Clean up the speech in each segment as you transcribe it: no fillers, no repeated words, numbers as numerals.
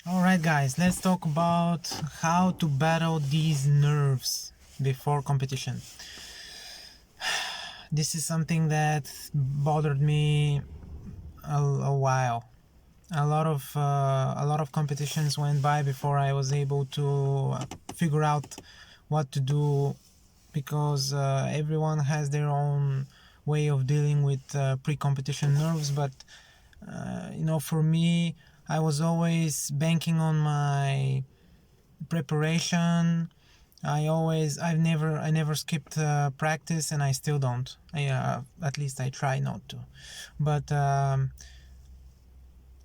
Alright guys, let's talk about how to battle these nerves before competition. This is something that bothered me a while. A lot of competitions went by before I was able to figure out what to do, because everyone has their own way of dealing with pre-competition nerves. But for me, I was always banking on my preparation. I never skipped practice, and I still don't. At least I try not to. But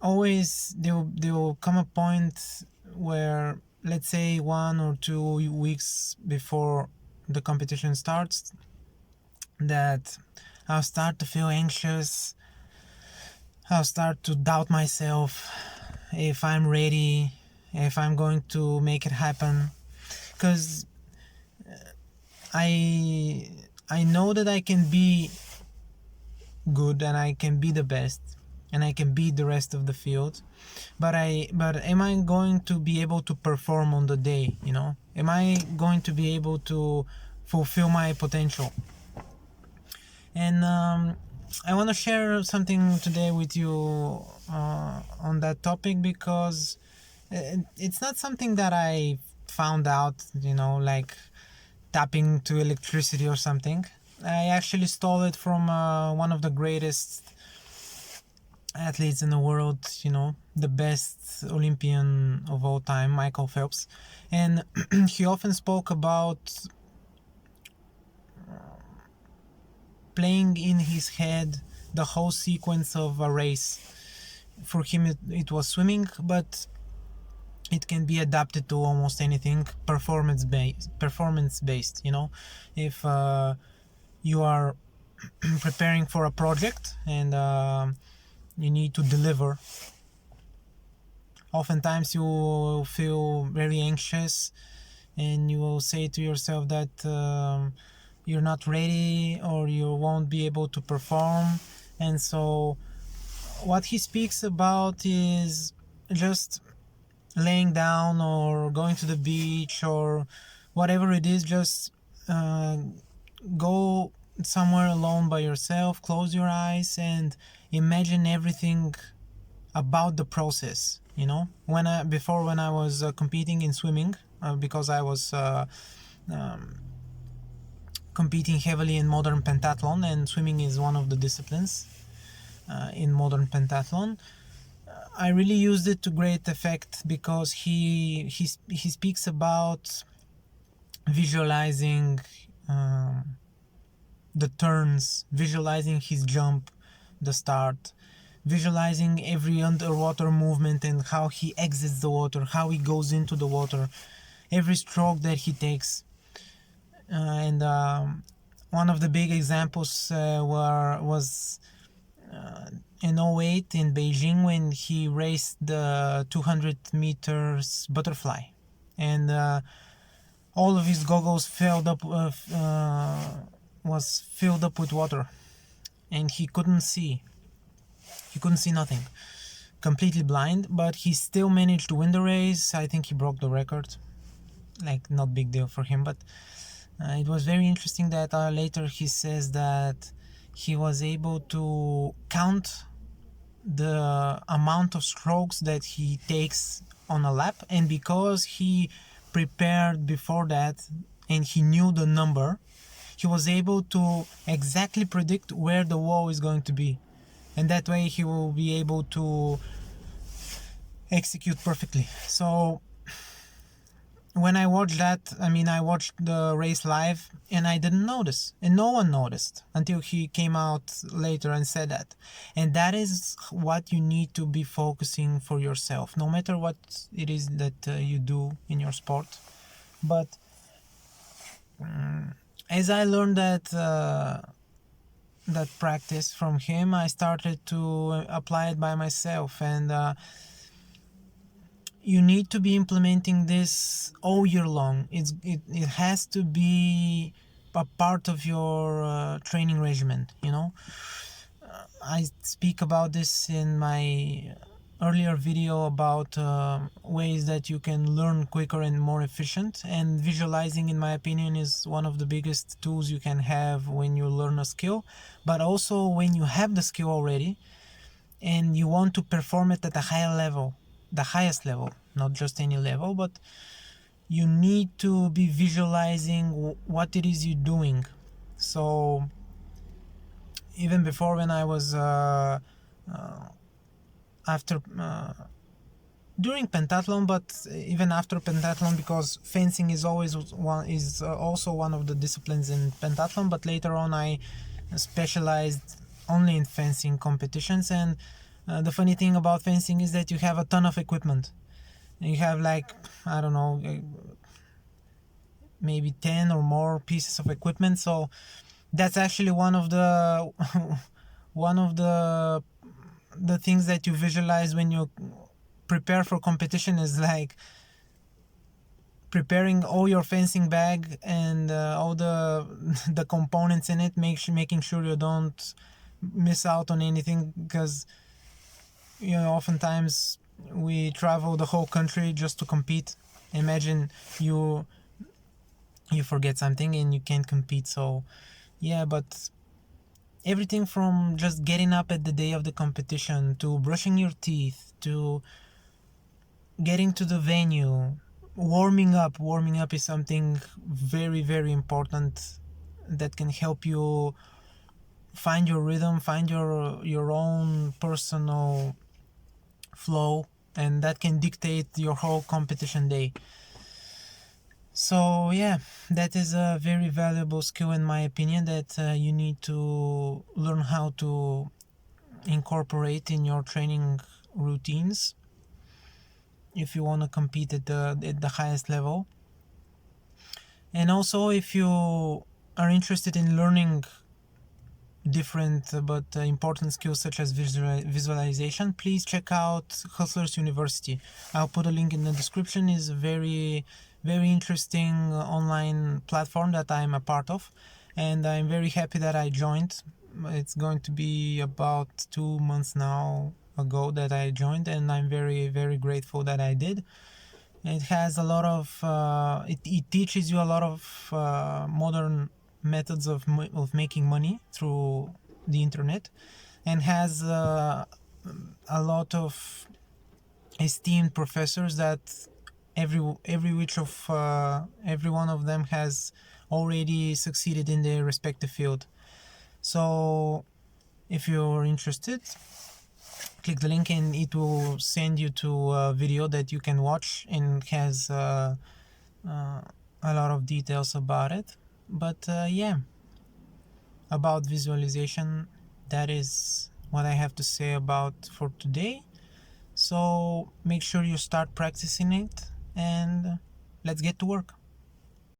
always there will come a point where, let's say, 1 or 2 weeks before the competition starts, that I'll start to feel anxious. I'll start to doubt myself if I'm ready, if I'm going to make it happen, because I I know that I can be good and I can be the best and I can beat the rest of the field, but am I going to be able to perform on the day? Am I going to be able to fulfill my potential? And I want to share something today with you on that topic, because it's not something that I found out, like tapping to electricity or something. I actually stole it from one of the greatest athletes in the world, the best Olympian of all time, Michael Phelps. And he often spoke about playing in his head the whole sequence of a race. For him, it was swimming, but it can be adapted to almost anything performance based. If you are preparing for a project and you need to deliver, oftentimes you will feel very anxious, and you will say to yourself that you're not ready or you won't be able to perform. And so what he speaks about is just laying down or going to the beach or whatever it is. Just go somewhere alone by yourself, close your eyes, and imagine everything about the process. When I was competing in swimming, because I was competing heavily in modern pentathlon, and swimming is one of the disciplines in modern pentathlon. I really used it to great effect, because he speaks about visualizing the turns, visualizing his jump, the start, visualizing every underwater movement and how he exits the water, how he goes into the water, every stroke that he takes. And one of the big examples was in '08 in Beijing, when he raced the 200 meters butterfly, and all of his goggles was filled up with water, and he couldn't see nothing, completely blind. But he still managed to win the race. I think he broke the record, like, not big deal for him. But it was very interesting that later he says that he was able to count the amount of strokes that he takes on a lap, and because he prepared before that and he knew the number, he was able to exactly predict where the wall is going to be, and that way he will be able to execute perfectly. So when I watched that, I watched the race live, and I didn't notice, and no one noticed until he came out later and said that. And that is what you need to be focusing for yourself, no matter what it is that you do in your sport. But as I learned that practice from him, I started to apply it by myself. And you need to be implementing this all year long. It has to be a part of your training regimen. I speak about this in my earlier video about ways that you can learn quicker and more efficient, and visualizing, in my opinion, is one of the biggest tools you can have when you learn a skill, but also when you have the skill already and you want to perform it at a higher level, the highest level, not just any level, but you need to be visualizing what it is you're doing. So even before, when I was after during pentathlon, but even after pentathlon, because fencing is always also one of the disciplines in pentathlon, but later on I specialized only in fencing competitions. And the funny thing about fencing is that you have a ton of equipment. You have, like, I don't know, maybe 10 or more pieces of equipment. So that's actually one of the one of the things that you visualize when you prepare for competition, is like preparing all your fencing bag and all the the components in it, making sure you don't miss out on anything, because oftentimes we travel the whole country just to compete. Imagine you forget something and you can't compete. So yeah, but everything from just getting up at the day of the competition, to brushing your teeth, to getting to the venue, warming up is something very, very important that can help you find your rhythm, find your own personal flow, and that can dictate your whole competition day. So yeah, that is a very valuable skill, in my opinion, that you need to learn how to incorporate in your training routines if you want to compete at the highest level. And also, if you are interested in learning different but important skills such as visualization, please check out Hustlers University. I'll put a link in the description. It's a very, very interesting online platform that I'm a part of, and I'm very happy that I joined. It's going to be about 2 months now ago that I joined, and I'm very, very grateful that I did. It has a lot of it teaches you a lot of modern methods of making money through the internet, and has a lot of esteemed professors that every one of them has already succeeded in their respective field. So if you're interested, click the link and it will send you to a video that you can watch, and it has a lot of details about it. But yeah, about visualization, that is what I have to say about for today. So make sure you start practicing it, and let's get to work.